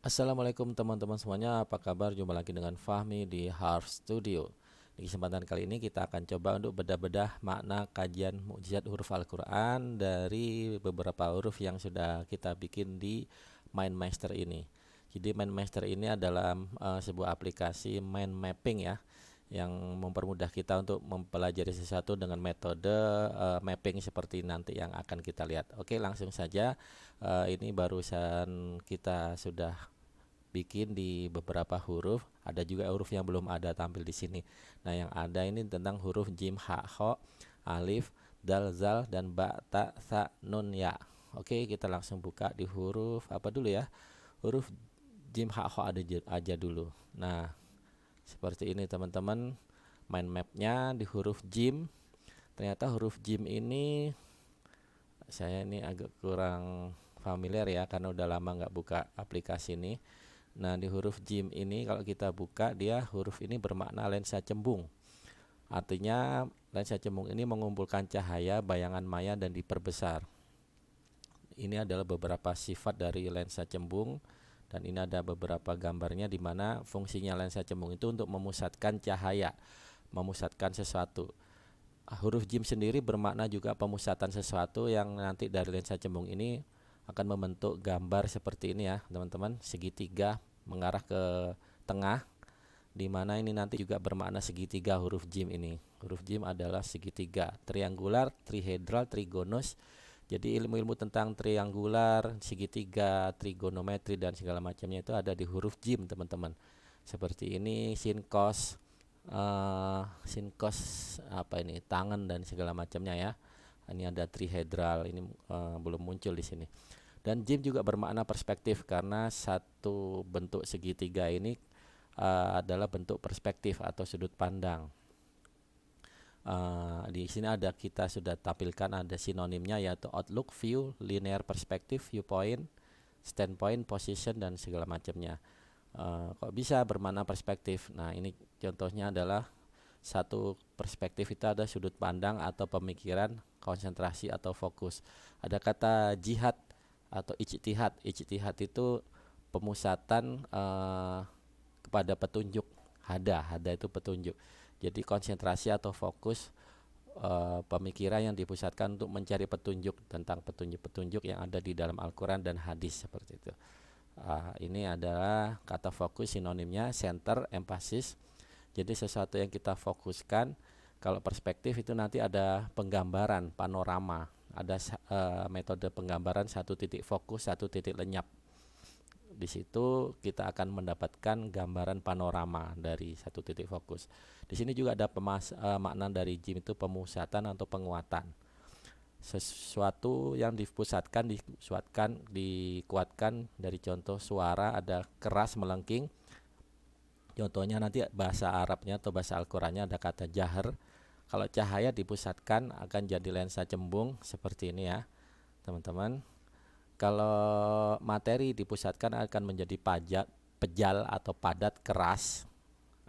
Assalamualaikum teman-teman semuanya, apa kabar? Jumpa lagi dengan Fahmi di Harf Studio. Di kesempatan kali ini kita akan coba untuk bedah-bedah makna kajian mukjizat huruf Al-Quran dari beberapa huruf yang sudah kita bikin di MindMaster ini. Jadi MindMaster ini adalah sebuah aplikasi mind mapping ya, yang mempermudah kita untuk mempelajari sesuatu dengan metode mapping seperti nanti yang akan kita lihat. Oke, langsung saja. Ini barusan kita sudah bikin di beberapa huruf. Ada juga huruf yang belum ada tampil di sini. Nah, yang ada ini tentang huruf jim, ha, kho, alif, dal, zal, dan ba, ta, sa, nun, ya. Oke, kita langsung buka di huruf apa dulu ya? Huruf jim, ha, kho ada aja dulu. Nah, seperti ini teman-teman. Mind mapnya di huruf jim. Ternyata huruf jim ini saya ini agak kurang familiar ya, karena udah lama nggak buka aplikasi ini. Nah, di huruf jim ini kalau kita buka, dia huruf ini bermakna lensa cembung. Artinya lensa cembung ini mengumpulkan cahaya, bayangan maya dan diperbesar. Ini adalah beberapa sifat dari lensa cembung, dan ini ada beberapa gambarnya di mana fungsinya lensa cembung itu untuk memusatkan cahaya, memusatkan sesuatu. Huruf jim sendiri bermakna juga pemusatan sesuatu, yang nanti dari lensa cembung ini akan membentuk gambar seperti ini ya teman-teman, segitiga mengarah ke tengah, di mana ini nanti juga bermakna segitiga huruf jim ini. Huruf jim adalah segitiga, triangular, trihedral, trigonus. Jadi ilmu-ilmu tentang triangular, segitiga, trigonometri dan segala macamnya itu ada di huruf jim teman-teman. Seperti ini sin cos, sin cos apa ini, tangan dan segala macamnya ya. Ini ada trihedral, ini belum muncul di sini. Dan jim juga bermakna perspektif, karena satu bentuk segitiga ini adalah bentuk perspektif atau sudut pandang. Di sini ada, kita sudah tampilkan ada sinonimnya, yaitu outlook, view, linear perspective, viewpoint, standpoint, position dan segala macamnya. Kok bisa bermakna perspektif? Nah, ini contohnya adalah satu perspektif itu ada sudut pandang atau pemikiran, konsentrasi atau fokus. Ada kata jihad atau ijtihad. Ijtihad itu pemusatan kepada petunjuk. Hada itu petunjuk. Jadi konsentrasi atau fokus pemikiran yang dipusatkan untuk mencari petunjuk tentang petunjuk-petunjuk yang ada di dalam Al-Quran dan hadis, seperti itu. Ini adalah kata fokus, sinonimnya center, emphasis. Jadi sesuatu yang kita fokuskan. Kalau perspektif itu nanti ada penggambaran, panorama. Ada metode penggambaran satu titik fokus, satu titik lenyap. Di situ kita akan mendapatkan gambaran panorama dari satu titik fokus. Di sini juga ada makna dari jim itu pemusatan atau penguatan. Sesuatu yang dikuatkan dari contoh suara, ada keras, melengking. Contohnya nanti bahasa Arabnya atau bahasa Al-Qurannya ada kata jahar. Kalau cahaya dipusatkan akan jadi lensa cembung seperti ini ya teman-teman. Kalau materi dipusatkan akan menjadi pejal atau padat, keras.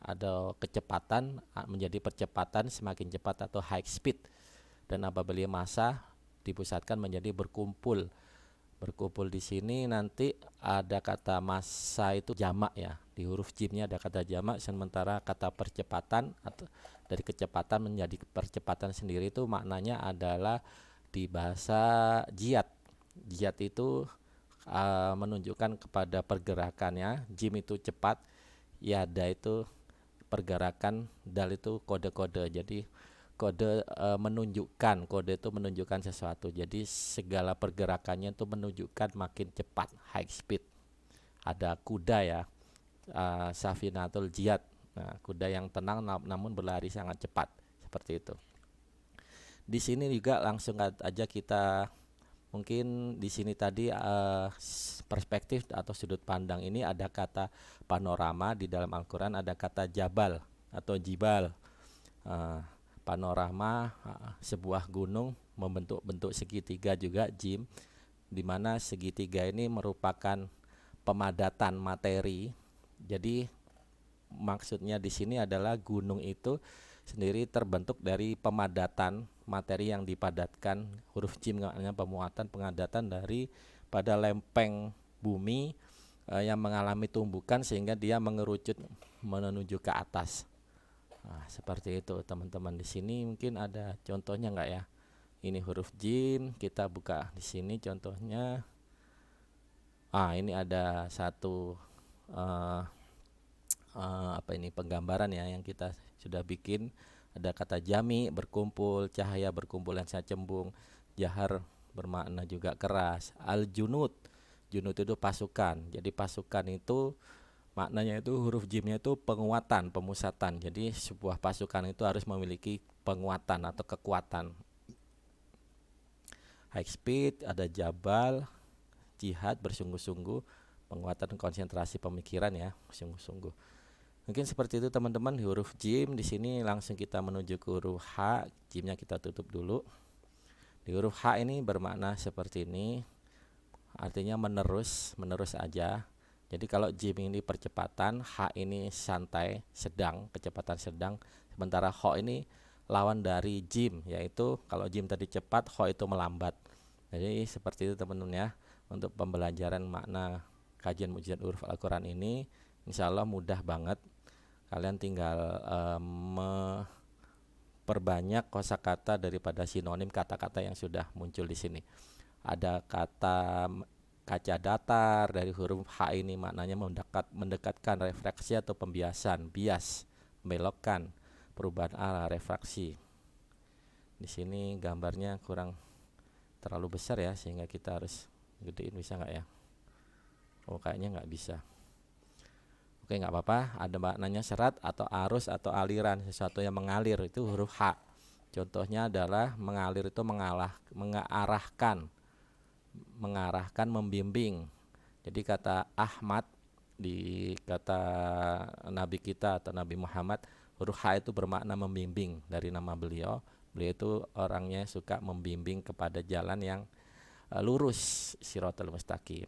Ada kecepatan menjadi percepatan, semakin cepat atau high speed. Dan apabila massa dipusatkan menjadi berkumpul. Berkumpul di sini nanti ada kata massa itu jamak ya. Di huruf jimnya ada kata jamak, sementara kata percepatan atau dari kecepatan menjadi percepatan sendiri itu maknanya adalah di bahasa jihad. Jihad itu menunjukkan kepada pergerakannya. Jim itu cepat, yada itu pergerakan, dal itu kode-kode. Jadi kode kode itu menunjukkan sesuatu. Jadi segala pergerakannya itu menunjukkan makin cepat, high speed. Ada kuda ya, safinatul jihad. Nah, kuda yang tenang namun berlari sangat cepat, seperti itu. Di sini juga langsung aja kita, mungkin di sini tadi perspektif atau sudut pandang ini ada kata panorama, di dalam Al-Quran ada kata jabal atau jibal. Panorama sebuah gunung membentuk bentuk segitiga juga jim, di mana segitiga ini merupakan pemadatan materi. Jadi maksudnya di sini adalah gunung itu sendiri terbentuk dari pemadatan materi yang dipadatkan. Huruf jim maknanya pemuatan, pengadatan dari pada lempeng bumi yang mengalami tumbukan sehingga dia mengerucut menuju ke atas. Nah, seperti itu teman-teman. Di sini mungkin ada contohnya nggak ya? Ini huruf jim, kita buka di sini contohnya. Ini ada satu uh, apa ini penggambaran ya yang kita sudah bikin. Ada kata jami berkumpul, cahaya berkumpul lensa cembung, jahar bermakna juga keras, al junud, junud itu pasukan. Jadi pasukan itu maknanya itu huruf jimnya itu penguatan, pemusatan. Jadi sebuah pasukan itu harus memiliki penguatan atau kekuatan. High speed, ada jabal, jihad bersungguh-sungguh, penguatan konsentrasi pemikiran ya, sungguh-sungguh. Mungkin seperti itu teman-teman, huruf jim. Di sini langsung kita menuju ke huruf H. Jimnya kita tutup dulu. Di huruf H ini bermakna seperti ini. Artinya menerus, menerus aja. Jadi kalau jim ini percepatan, H ini santai, sedang, kecepatan sedang. Sementara H ini lawan dari jim, yaitu kalau jim tadi cepat, H itu melambat. Jadi seperti itu teman-teman ya. Untuk pembelajaran makna kajian mukjizat huruf Al-Quran ini, insya Allah mudah banget. Kalian tinggal memperbanyak kosakata daripada sinonim kata-kata yang sudah muncul di sini. Ada kata kaca datar, dari huruf H ini maknanya mendekatkan refraksi atau pembiasan, bias, membelokkan, perubahan arah, refraksi. Di sini gambarnya kurang terlalu besar ya, sehingga kita harus gedein, bisa nggak ya? Kayaknya nggak bisa. Oke, nggak apa-apa. Ada maknanya serat atau arus atau aliran, sesuatu yang mengalir, itu huruf H. Contohnya adalah mengalir itu mengarahkan, membimbing. Jadi kata Ahmad di kata Nabi kita atau Nabi Muhammad, huruf H itu bermakna membimbing dari nama beliau. Beliau itu orangnya suka membimbing kepada jalan yang lurus, shiratal mustaqim,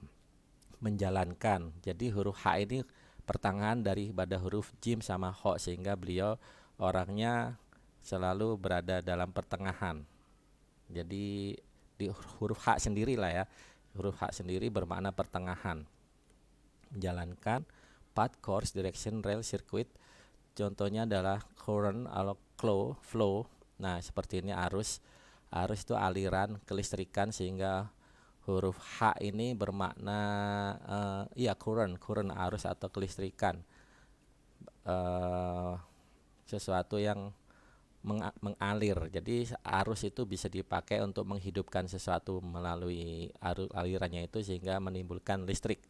menjalankan. Jadi huruf H ini pertengahan dari pada huruf jim sama ho, sehingga beliau orangnya selalu berada dalam pertengahan. Jadi di huruf H sendiri lah ya, huruf H sendiri bermakna pertengahan, menjalankan path, course, direction, rail, circuit. Contohnya adalah current atau flow. Nah seperti ini arus itu aliran kelistrikan, sehingga huruf H ini bermakna current arus atau kelistrikan, sesuatu yang mengalir. Jadi arus itu bisa dipakai untuk menghidupkan sesuatu melalui alirannya itu, sehingga menimbulkan listrik.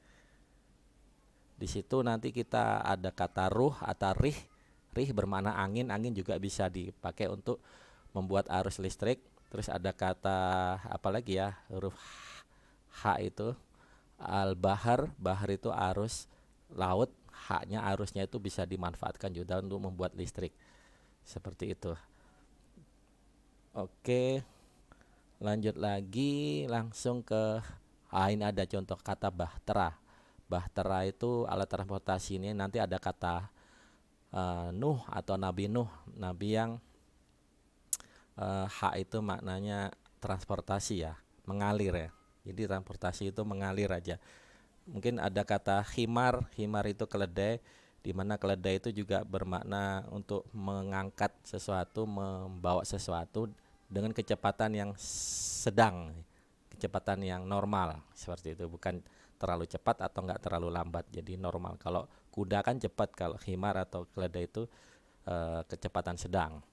Di situ nanti kita ada kata ruh atau rih. Rih bermakna angin juga bisa dipakai untuk membuat arus listrik. Terus ada kata apa lagi ya, huruf H itu al-bahar, bahar itu arus laut, H-nya arusnya itu bisa dimanfaatkan juga untuk membuat listrik. Seperti itu. Oke, lanjut lagi langsung ke ini ada contoh kata bahtera. Bahtera itu alat transportasi. Ini nanti ada kata Nuh atau Nabi Nuh, nabi yang H itu maknanya transportasi ya, mengalir ya. Jadi transportasi itu mengalir aja. Mungkin ada kata himar itu keledai, di mana keledai itu juga bermakna untuk mengangkat sesuatu, membawa sesuatu dengan kecepatan yang sedang, kecepatan yang normal, seperti itu. Bukan terlalu cepat atau enggak terlalu lambat, jadi normal. Kalau kuda kan cepat, kalau himar atau keledai itu kecepatan sedang,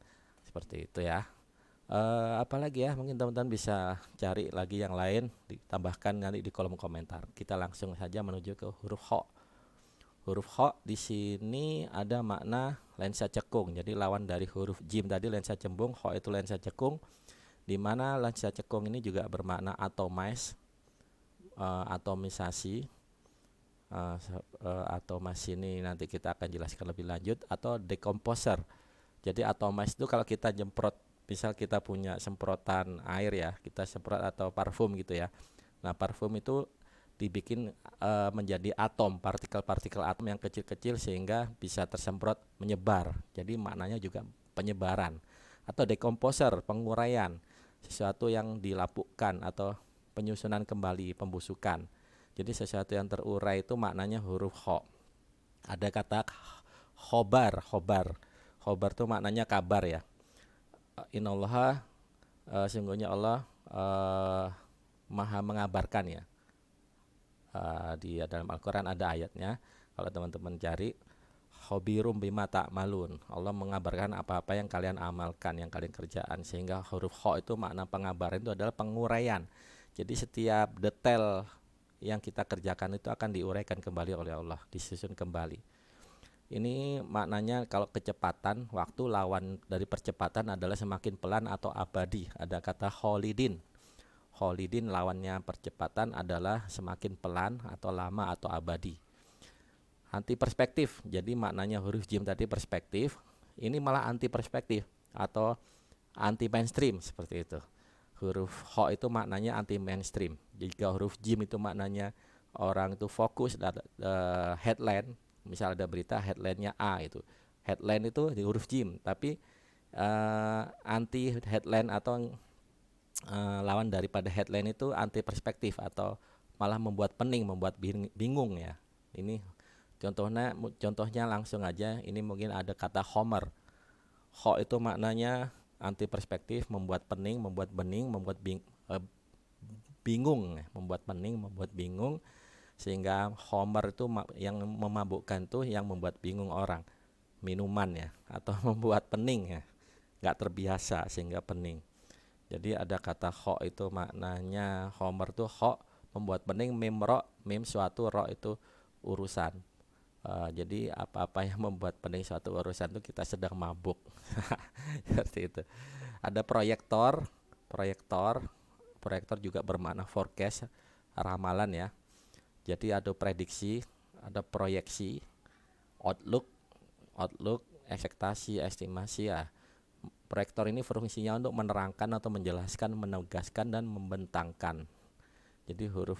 seperti itu ya. Apalagi ya, mungkin teman-teman bisa cari lagi yang lain, ditambahkan nanti di kolom komentar. Kita langsung saja menuju ke huruf Ho. Huruf Ho di sini ada makna lensa cekung. Jadi lawan dari huruf jim tadi lensa cembung, Ho itu lensa cekung. Di mana lensa cekung ini juga bermakna atomize, atomisasi. Atomasi ini nanti kita akan jelaskan lebih lanjut, atau decomposer. Jadi atomize itu kalau kita jemprot, misal kita punya semprotan air ya, kita semprot atau parfum gitu ya. Nah parfum itu dibikin menjadi atom, partikel-partikel atom yang kecil-kecil, sehingga bisa tersemprot menyebar. Jadi maknanya juga penyebaran. Atau decomposer, penguraian, sesuatu yang dilapukkan atau penyusunan kembali, pembusukan. Jadi sesuatu yang terurai itu maknanya huruf kho. Ada kata khobar, khobar. Khobar itu maknanya kabar ya. Innallaha, sungguhnya Allah maha mengabarkan ya. Di dalam Al-Quran ada ayatnya, kalau teman-teman cari, khobirum bima ta'malun, Allah mengabarkan apa-apa yang kalian amalkan, yang kalian kerjaan. Sehingga huruf kho itu makna pengabaran itu adalah penguraian. Jadi setiap detail yang kita kerjakan itu akan diuraikan kembali oleh Allah, disusun kembali. Ini maknanya kalau kecepatan, waktu lawan dari percepatan adalah semakin pelan atau abadi. Ada kata kholidin. Kholidin lawannya percepatan adalah semakin pelan atau lama atau abadi. Anti perspektif, jadi maknanya huruf jim tadi perspektif, ini malah anti perspektif atau anti mainstream seperti itu. Huruf kho itu maknanya anti mainstream. Jika huruf jim itu maknanya orang itu fokus headline, misal ada berita headline-nya A itu. Headline itu di huruf jim, tapi anti headline atau lawan daripada headline itu anti perspektif atau malah membuat pening, membuat bingung ya. Ini contohnya langsung aja. Ini mungkin ada kata homer. Kho itu maknanya anti perspektif, membuat pening, membuat bening, membuat bingung, membuat pening, membuat bingung. Sehingga homer itu yang memabukkan tuh yang membuat bingung orang, minuman ya, atau membuat pening ya, nggak terbiasa sehingga pening. Jadi ada kata kho itu maknanya homer tuh kho membuat pening, mim ro, mim suatu, ro itu urusan. Jadi apa-apa yang membuat pening suatu urusan itu kita sedang mabuk. Seperti itu. Ada proyektor juga bermakna forecast, ramalan ya. Jadi ada prediksi, ada proyeksi, outlook, ekspektasi, estimasi ya. Proyektor ini fungsinya untuk menerangkan atau menjelaskan, menegaskan dan membentangkan. Jadi huruf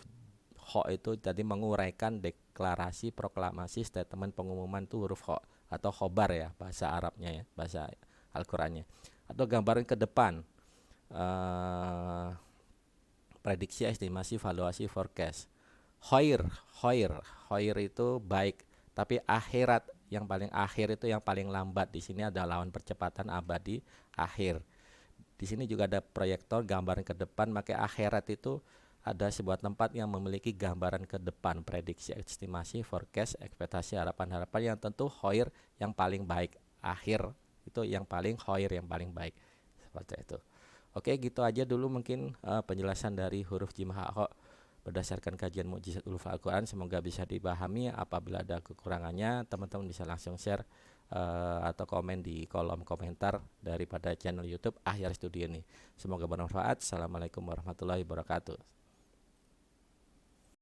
kho itu tadi menguraikan deklarasi, proklamasi, statement, pengumuman itu huruf kho atau khobar ya bahasa Arabnya ya, bahasa Al-Qur'annya. Atau gambaran ke depan, prediksi, estimasi, valuasi, forecast. Khoir itu baik, tapi akhirat yang paling akhir itu yang paling lambat. Di sini ada lawan percepatan, abadi, akhir. Di sini juga ada proyektor gambaran ke depan, maka akhirat itu ada sebuah tempat yang memiliki gambaran ke depan, prediksi, estimasi, forecast, ekspektasi, harapan-harapan yang tentu khair yang paling baik. Akhir itu yang paling khair yang paling baik. Seperti itu. Oke, gitu aja dulu mungkin penjelasan dari huruf jim ha kho berdasarkan kajian mukjizat uluf Al-Quran. Semoga bisa dipahami. Apabila ada kekurangannya, teman-teman bisa langsung share atau komen di kolom komentar daripada channel YouTube Ahyar Studio ini. Semoga bermanfaat. Assalamualaikum warahmatullahi wabarakatuh.